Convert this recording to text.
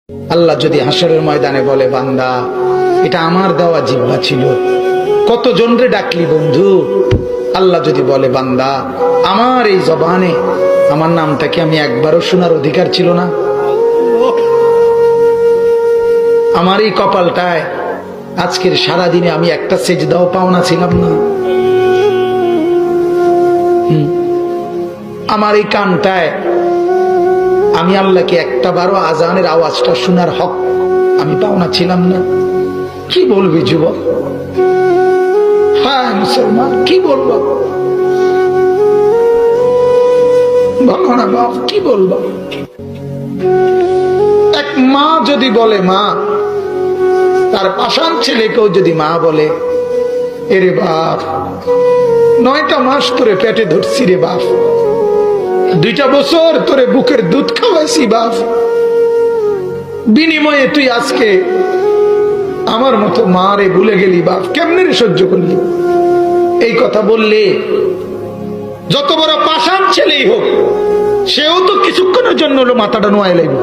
আল্লাহ যদি হাসরের ময়দানে বলে, বান্দা এটা আমার দেওয়া জিহ্বা ছিল, কতজন রে ডাকলি বন্ধু। আল্লাহ যদি বলে, বান্দা আমার এই জবানে আমার নামটা কি আমি একবারও শোনার অধিকার ছিল না? আমার এই কপালটায় আজকের সারাদিনে আমি একটা সেজদাও পাওনা ছিলাম না? আমার এই কানটায় আমি আল্লাহকে একটা বারো আজানের আওয়াজটা শোনার হক আমি পাওনা ছিলাম না? কি বলবি যুবক? হ্যাঁ মুসলমান, কি বলবো? বলো না বাপ, কি বলবো? এক মা যদি বলে, মা তার পাষাণ ছেলেকেও যদি মা বলে, এরে বাপ 9টা মাস তোরে পেটে ধরছি রে বাপ, 2টা বছর তোরে বুকের দুধ খাওয়াইছি বাপ, বিনিময়ে তুই আজকে আমার মতো মা রে ভুলে গেলি বাপ, কেমনে রে সহ্য করলি? এই কথা বললে যত বড় পাষাণ ছেলেই হোক, সেও তো কিছুক্ষণের জন্য হলো মাথাটা নোয়াই লাগবে।